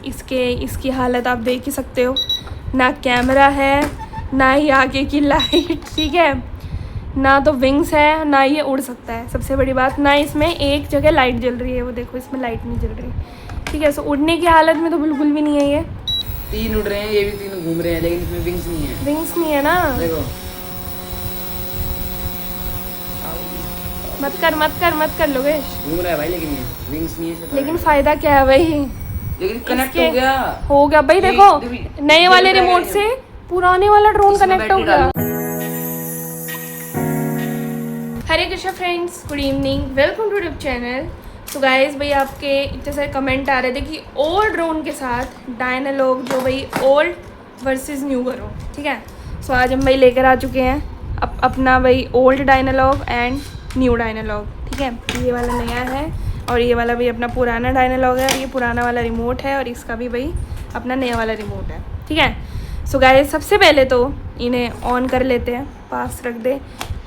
इसकी हालत आप देख ही सकते हो, ना कैमरा है ना ही आगे की लाइट, ठीक है, ना तो विंग्स है ना ये उड़ सकता है। सबसे बड़ी बात, ना इसमें एक जगह लाइट जल रही है, वो देखो इसमें लाइट नहीं जल रही, ठीक है। सो उड़ने की हालत में तो बिल्कुल भी नहीं है ये। 3 उड़ रहे हैं, ये भी 3 घूम रहे हैं, लेकिन इसमें विंग्स नहीं है। विंग्स नहीं है ना, देखो मत कर लोगेश, घूम रहा है भाई, लेकिन ये विंग्स नहीं है। लेकिन फायदा क्या है भाई, लेकिन कनेक्ट हो गया भाई। देखो नए वाले रिमोट से पुराने वाला ड्रोन कनेक्ट हो गया। Hare Krishna friends, good evening, welcome to YouTube channel. तो गाइस भाई आपके इतने सारे कमेंट आ रहे थे कि ओल्ड ड्रोन के साथ डायनालॉग जो भाई ओल्ड वर्सेस न्यू करो, ठीक है। सो आज हम भाई लेकर आ चुके हैं अपना भाई ओल्ड डायनालॉग एंड न्यू डायनालॉग, ठीक है। ये वाला नया है और ये वाला भी अपना पुराना डायनालॉग है। ये पुराना वाला रिमोट है और इसका भी भाई अपना नया वाला रिमोट है, ठीक है। सो गाइस सबसे पहले तो इन्हें ऑन कर लेते हैं, पास रख दे,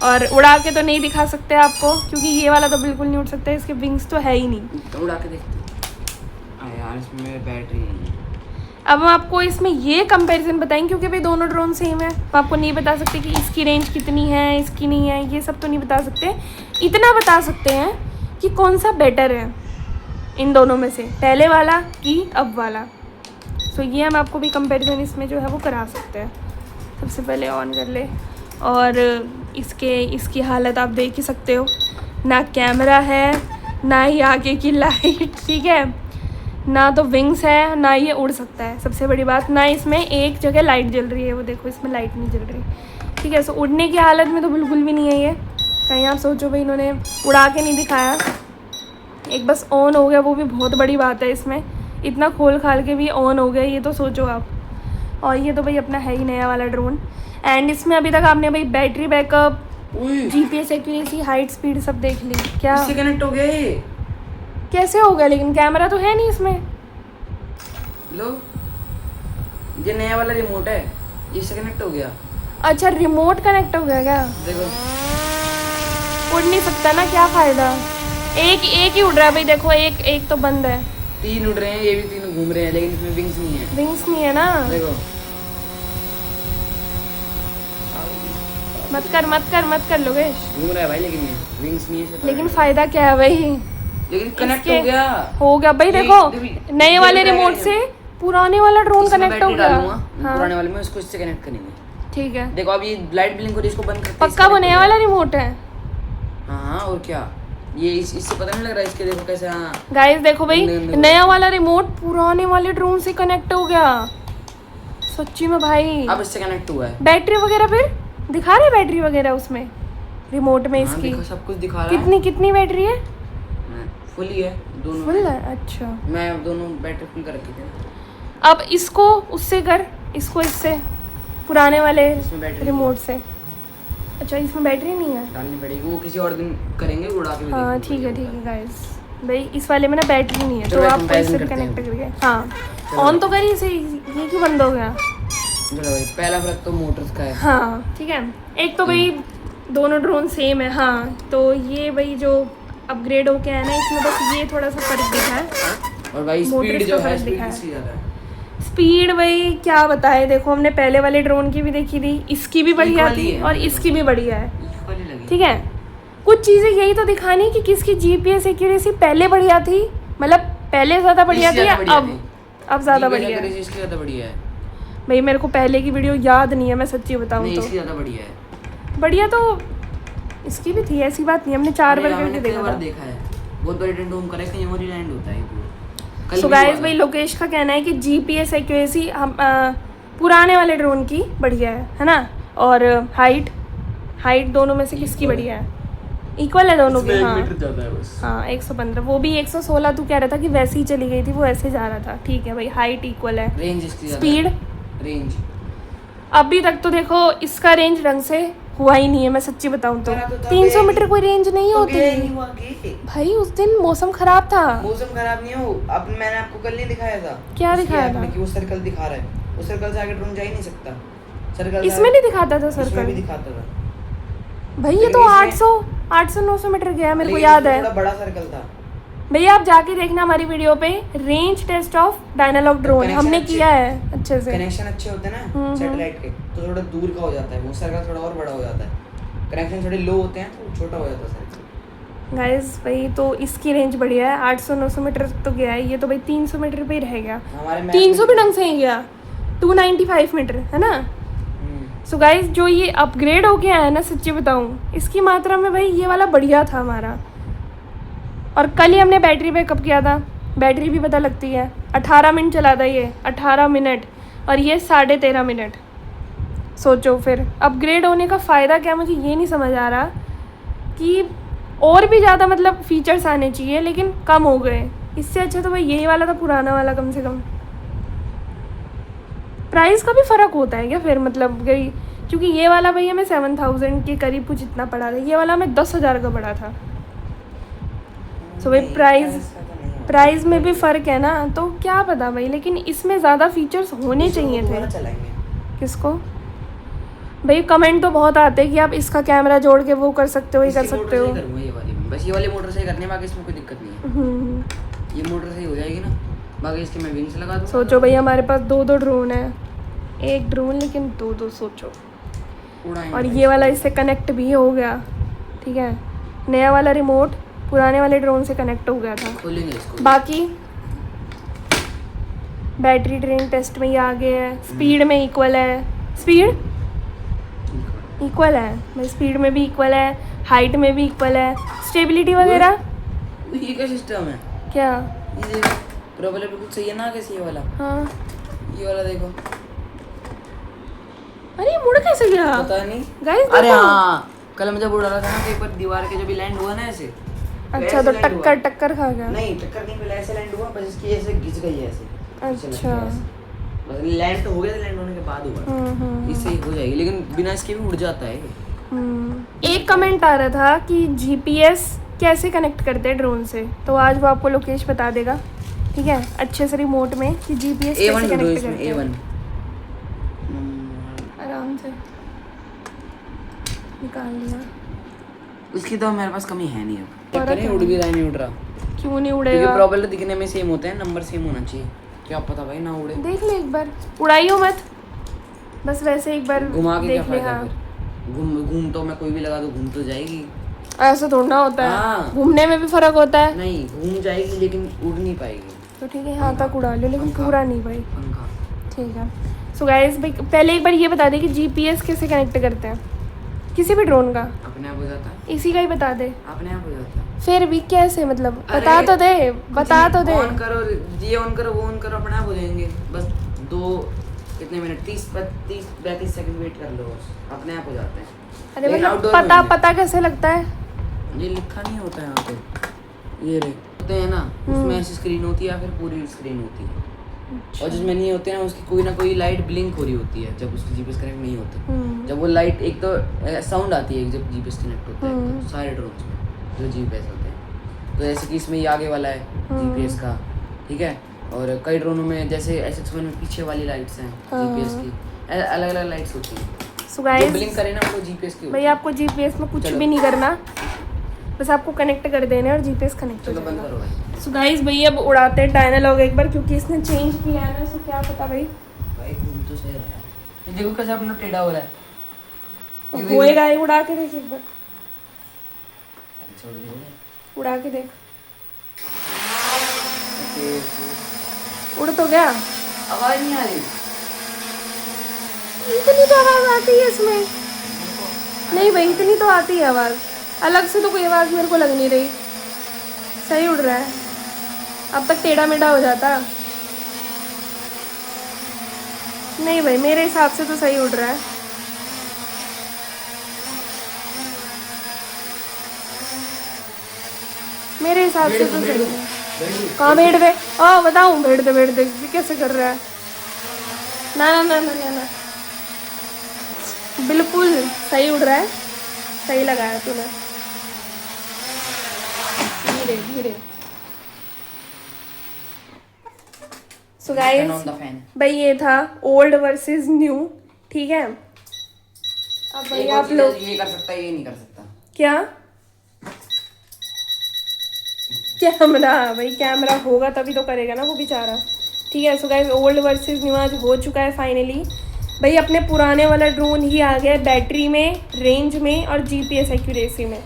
और उड़ा के तो नहीं दिखा सकते आपको क्योंकि ये वाला तो बिल्कुल नहीं उड़ सकता है, इसके विंग्स तो है ही नहीं। तो उड़ा के देखते यार, इसमें बैटरी नहीं है। अब हम आपको इसमें ये कंपैरिजन बताएंगे क्योंकि भाई दोनों ड्रोन सेम है, तो आपको नहीं बता सकते कि इसकी रेंज कितनी है इसकी नहीं है, ये सब तो नहीं बता सकते। इतना बता सकते हैं कि कौन सा बेटर है इन दोनों में से, पहले वाला कि अब वाला। सो ये हम आपको भी कंपैरिजन इसमें जो है वो करा सकते हैं। सबसे पहले ऑन कर ले, और इसकी हालत आप देख ही सकते हो, ना कैमरा है ना ही आगे की लाइट, ठीक है, ना तो विंग्स है ना ये उड़ सकता है। सबसे बड़ी बात, ना इसमें एक जगह लाइट जल रही है, वो देखो इसमें लाइट नहीं जल रही, ठीक है। सो उड़ने की हालत में तो बिल्कुल भी नहीं है ये। कहीं आप सोचो भाई इन्होंने उड़ा के नहीं दिखाया, एक बस ऑन हो गया, वो भी बहुत बड़ी बात है इसमें, इतना खोल खाल के भी ऑन हो गया, ये तो सोचो आप। और ये तो भाई अपना है ही नया वाला ड्रोन, एंड इसमें अभी तक आपने भाई battery backup, GPS accuracy, height speed सब देख ली। क्या इससे कनेक्ट हो गया ये? कैसे हो गया? लेकिन कैमरा तो है नहीं इसमें। लो, ये नया वाला रिमोट है, इससे कनेक्ट हो गया। अच्छा रिमोट कनेक्ट हो गया क्या? देखो उड़ नहीं सकता ना, क्या फायदा। एक ही उड़ रहा है भाई, देखो एक तो बंद है। 3 उड़ रहे हैं, ये भी 3 घूम रहे हैं, लेकिन इसमें विंग्स नहीं है। विंग्स नहीं है ना, देखो मत कर लोगेश, घूम रहा है भाई, लेकिन ये विंग्स नहीं है। लेकिन फायदा क्या है भाई, लेकिन कनेक्ट हो गया भाई। देखो नए वाले रिमोट से पुराने वाला ड्रोन कनेक्ट हो गया। हाँ। पुराने वाले में इसको इससे कनेक्ट करेंगे, ठीक है। देखो अब ये लाइट ब्लिंक हो रही है, इसको बंद करते हैं। पक्का वो नया वाला रिमोट है? हाँ और क्या, ये इससे पता नहीं लग रहा है इसके, देखो कैसे। हाँ गाइस देखो भाई, नया वाला रिमोट पुराने वाले ड्रोन से कनेक्ट हो गया, सच्ची में भाई। अब इससे कनेक्ट हुआ है। बैटरी वगैरह फिर दिखा रहे, बैटरी वगैरह उसमें रिमोट में हाँ, इसकी देखो सब कुछ दिखा रहा है। कितनी बैटरी है? फुल ही है दोनों। फुल है, अच्छा। मैं दोनों बैटरी फुल कर रखी थी। अब इसको उससे कर, इसको इससे पुराने वाले रिमोट से। अच्छा इसमें बैटरी नहीं है, डालनी पड़ेगी, वो किसी और दिन करेंगे, उड़ा के भी हाँ देखेंगे। ठीक है गाइस, भाई इस वाले में ना बैटरी नहीं है, तो आप इससे कनेक्ट करके हाँ ऑन तो करिए। इसे ये क्यों बंद हो गया? चलो भाई, पहला फर्क तो मोटर्स का है। हाँ ठीक है, एक तो भाई दोनों ड्रोन सेम है, हाँ। तो ये भाई जो अपग्रेड होके है ना, इसमें बस ये थोड़ा सा फर्क दिखा है। और भाई स्पीड जो है, स्पीड है। इसकी ज़्यादा है। स्पीड भाई क्या बताए, देखो हमने पहले वाले ड्रोन की भी देखी थी, इसकी भी बढ़िया थी और इसकी भी बढ़िया है, ठीक है। कुछ चीज़ें यही तो दिखानी कि किसकी जीपीएस एक्यूरेसी पहले बढ़िया थी, मतलब पहले ज़्यादा बढ़िया थी या अब ज़्यादा बढ़िया है। इसकी ज़्यादा बढ़िया है भाई मेरे को पहले की वीडियो याद नहीं है, मैं सच्ची बताऊँ तो। इसकी ज़्यादा बढ़िया है। बढ़िया तो इसकी भी थी, ऐसी बात नहीं, हमने 4 बार करके देखा है। बहुत बड़ी टेंट होम करे, कहीं और ही लैंड होता है। सो गाइस भाई लोकेश का कहना है कि जीपीएस एक्यूरेसी हम पुराने वाले ड्रोन की बढ़िया है ना, और हाइट दोनों में से किसकी बढ़िया है? इक्वल है दोनों की। हाँ 115, वो भी 116 तू कह रहा था कि वैसे ही चली गई थी, वो ऐसे जा रहा था, ठीक है भाई। हाइट इक्वल है, रेंज इसकी स्पीड रेंज अभी तक तो देखो इसका रेंज ढंग से हुआ ही नहीं है, मैं सच्ची बताऊं तो 300 मीटर कोई रेंज नहीं होती भाई। उस दिन मौसम खराब था। मौसम खराब नहीं हो, अब मैंने आपको कल नहीं दिखाया था? क्या दिखाया था? कि वो सर्कल दिखा रहा है, उस सर्कल से आगे ड्रोन जा ही नहीं सकता। सर्कल इसमें नहीं दिखाता था सर्कल? भी दिखाता था भाई, ये तो 800-900 मीटर गया, मेरे को याद है। थोड़ा बड़ा सर्कल था, भैया आप जाके देखना हमारी वीडियो पे रेंज टेस्ट ऑफ डायनालॉग ड्रोन connection हमने अच्छे- किया है अच्छे से। कनेक्शन अच्छे होते हैं ना सैटेलाइट के, तो थोड़ा दूर का हो जाता है, मूसर का थोड़ा और बड़ा हो जाता है। कनेक्शन थोड़े लो होते हैं तो छोटा हो जाता है सर। गाइस भाई तो इसकी रेंज बढ़िया है, 800-900 मीटर तक तो गया है, ये तो भाई 300 मीटर पे ही रह गया। हमारे मैप 300 भी में- ढंग से ही गया, 295 मीटर है ना। हम्म, सो गाइस जो ये अपग्रेड हो गया है ना, सच्ची बताऊं इसकी मात्रा में भाई ये वाला बढ़िया था हमारा। और कल ही हमने बैटरी बैकअप किया था, बैटरी भी पता लगती है। 18 मिनट चला था ये, 18 मिनट, और ये 13.5 मिनट। सोचो फिर अपग्रेड होने का फ़ायदा क्या, मुझे ये नहीं समझ आ रहा कि और भी ज़्यादा मतलब फीचर्स आने चाहिए लेकिन कम हो गए। इससे अच्छा तो भाई यही वाला था पुराना वाला कम से कम। प्राइस का भी फ़र्क होता है क्या फिर, मतलब गई, क्योंकि ये वाला भाई हमें 7000 के करीब कुछ इतना पड़ा था, ये वाला हमें 10,000 का पड़ा था। सो भाई नहीं, प्राइस ऐसा तो नहीं होता। प्राइस में भी फ़र्क है ना, तो क्या पता भाई, लेकिन इसमें ज़्यादा फीचर्स होने इसको चाहिए थे। दोबारा चलाएंगे। किसको भाई, कमेंट तो बहुत आते हैं कि आप इसका कैमरा जोड़ के वो कर सकते हो, ये कर इसकी सकते मोटर हो। सही करूंगा ये वाली, बस ये वाली मोटर सही करनी है, बाकी इसमें कोई दिक्कत नहीं है। ये मोटर सही हो जाएगी ना, बाकी इसके मैं विंग्स लगा दूंगा। सोचो भाई हमारे पास 2-2 ड्रोन है, एक ड्रोन लेकिन 2-2 सोचो। उड़ाएंगे और भाई ये वाला इससे कनेक्ट भी हो गया, ठीक है। नया वाला रिमोट पुराने वाले ड्रोन से कनेक्ट हो गया था। खोलेंगे इसको। बाकी बैटरी ड्रेन टेस्ट में ये आगे है, स्पीड में इक्वल है, स्पीड इक्वल है भाई, स्पीड में भी इक्वल है, हाइट में भी इक्वल है, स्टेबिलिटी वगैरह। ये क्या सिस्टम है? क्या? ये देखो प्रोपेलर बिल्कुल सही है ना, कैसे ये वाला, हाँ, ये वाला देखो। अरे ये मुड़ कैसे गया पता नहीं गाइस, अरे देखो। हाँ, कल मैं जब उड़ा रहा था ना, तो एक बार दीवार के जब भी लैंड हुआ ना ऐसे, अच्छा तो टक्कर खा गया। नहीं टक्कर नहीं मिला, ऐसे लैंड हुआ, बस इसकी ऐसे घिस गई है ऐसे। अच्छा। बस लैंड तो हो गया था, लैंड होने के बाद हुआ, इससे ही हो जाएगी, लेकिन बिना इसके भी उड़ जाता है। एक कमेंट आ रहा था कि जीपीएस कैसे कनेक्ट करते हैं ड्रोन से, तो आज वो आपको लोकेश बता देगा, ठीक है, अच्छे से रिमोट में कि जीपीएस कैसे A1 कनेक्ट इसमें करते हैं। A1 आराम से निकाल लिया। उसकी तो मेरे पास कमी है नहीं अब। फर्क करें है। उड़ भी रहा है, नहीं उड़ रहा, क्यों नहीं क्योंकि उड़ेगा? प्रोपेलर दिखने में सेम होते हैं, नंबर सेम होना चाहिए। क्या पता भाई ना उड़े। देख ले एक बार, उड़ाइयो मत, बस वैसे एक बार घुमा के क्या देख ले। फायदा हाँ, फिर, घूम तो मैं कोई भी लगा दूं घूम तो जाएगी। ऐसा थोड़ा होता है, हाँ। घूमने में भी फर्क होता है। नहीं घूम जाएगी लेकिन उड़ नहीं पाएगी। तो ठीक है, यहाँ तक उड़ा लो, लेकिन पंखा। पूरा नहीं भाई। पंखा ठीक है। सो गाइस भाई पहले एक बार ये बता दे कि जीपीएस कैसे कनेक्ट करते हैं किसी भी ड्रोन का, अपने आप हो जाता है, इसी का ही बता दे। अपने आप हो जाता है। फिर भी कैसे, मतलब अरे, बता तो दे, बता तो दे। ऑन करो, ये ऑन करो, वो ऑन करो, अपने आप हो जाएंगे। बस दो कितने मिनट, 30-32 सेकंड वेट कर लो, बस अपने आप हो जाते हैं। अरे लेकिन मतलब outdoor में पता नहीं। पता कैसे लगता है? ये लिखा नहीं होता है यहाँ पे, ये रे होते हैं ना, उसमें ऐसी स्क्रीन होती है या फिर पूरी स्क्रीन होती है, और जिसमें नहीं होते ना उसकी कोई ना कोई लाइट ब्लिंक हो रही होती है जब उसकी जीपीएस कनेक्ट नहीं होती। जब वो लाइट, एक तो साउंड आती है जब जीपीएस कनेक्ट होता है, तो सारे ड्रोन्स में जो जीपीएस होते हैं, तो जैसे कि इसमें ये आगे वाला है जीपीएस का, ठीक है, और कई ड्रोनों में जैसे SX1 में पीछे वाली लाइट्स हैं जीपीएस की, अलग अलग लाइट्स होती हैं। सो जो गाइस ब्लिंक करे ना वो जीपीएस की होती भाई है। आपको जीपीएस में कुछ चलो। भी नहीं करना, बस आपको कनेक्ट कर देना और जीपीएस कनेक्ट हो चलो बंद जाएगा। करो भाई। सो गाइस भाई अब उड़ाते हैं डायनालॉग एक बार, क्योंकि इसने चेंज किया है ना, सो क्या पता भाई भाई घूम तो सही रहा है, ये देखो कैसे अपना टेढ़ा हो रहा है। ये देखो। होएगा ही, उड़ा के देख एक बार, छोड़ दीजिए। उड़ा के देख, ओके, ओके। उड़ तो गया। आवाज नहीं आ रही। इतनी तो आवाज आती है इसमें? नहीं भाई इतनी तो आती है आवाज, अलग से तो कोई आवाज मेरे को लग नहीं रही। सही उड़ रहा है, अब तक टेढ़ा मेढ़ा हो जाता। नहीं भाई मेरे हिसाब से तो सही उड़ रहा है। मेरे हिसाब से तो सही है। कहाँ बैठ दे? बताऊँ बैठ दे कैसे कर रहा है? ना ना ना ना ना ना, बिल्कुल सही उड़ रहा है, सही लगाया तूने। धीरे धीरे। सो गाइस भाई ये था ओल्ड वर्सेस न्यू, ठीक है। अब भाई आप लोग ये कर सकता है, ये नहीं कर सकता। क्या कैमरा भाई, कैमरा होगा तभी तो करेगा ना वो बेचारा। ठीक है, so guys old versus new आज हो चुका है फाइनली। भाई अपने पुराने वाला ड्रोन ही आ गया बैटरी में, रेंज में और जीपीएस एक्यूरेसी में,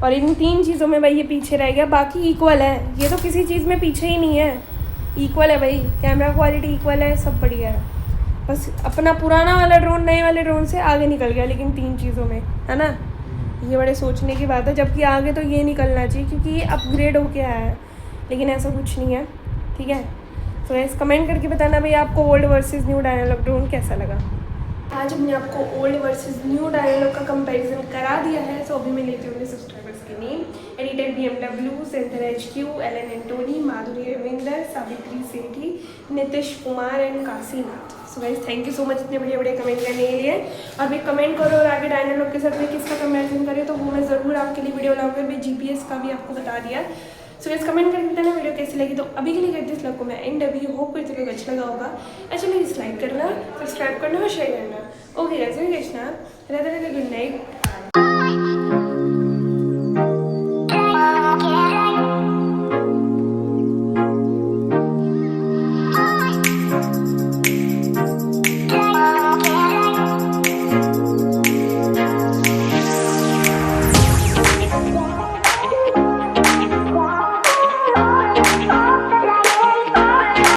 और इन 3 चीज़ों में भाई ये पीछे रह गया। बाकी इक्वल है, ये तो किसी चीज़ में पीछे ही नहीं है, इक्वल है भाई, कैमरा क्वालिटी इक्वल है, सब बढ़िया है। बस अपना पुराना वाला ड्रोन नए वाले ड्रोन से आगे निकल गया, लेकिन 3 चीज़ों में, है ना। ये बड़े सोचने की बात है, जबकि आगे तो ये निकलना चाहिए क्योंकि ये अपग्रेड होके आया है, लेकिन ऐसा कुछ नहीं है। ठीक है, तो गाइस कमेंट करके बताना भाई आपको ओल्ड वर्सेस न्यू डायनालॉग ड्रोन कैसा लगा। आज हमने आपको ओल्ड वर्सेस न्यू डायनालॉग का कंपैरिजन करा दिया है। सो अभी मैं लेती हूँ अपने सब्सक्राइबर्स के name: editor BMW, Senthar HQ, Alan Antony, Madhuri Ravinder, Savitri Sethi, Nitish Kumar and Kashinath. So guys thank you so much इतने बढ़िया बढ़िया कमेंट करने के लिए। और भी कमेंट करो और आगे डायनालॉग के साथ में किसका कंपैरिजन करें तो वो मैं ज़रूर आपके लिए वीडियो लाऊंगी। मैं GPS का भी आपको बता दिया। सो गाइस कमेंट करके बताना वीडियो कैसी लगी। तो अभी के लिए करते इस लग को मैं एंड। अभी होप कोई तो अच्छा लगा होगा। अच्छा नहीं, डिसलाइक करना, सब्सक्राइब करना और शेयर करना। Okay guys, Krishna, Radhe Radhe, good night.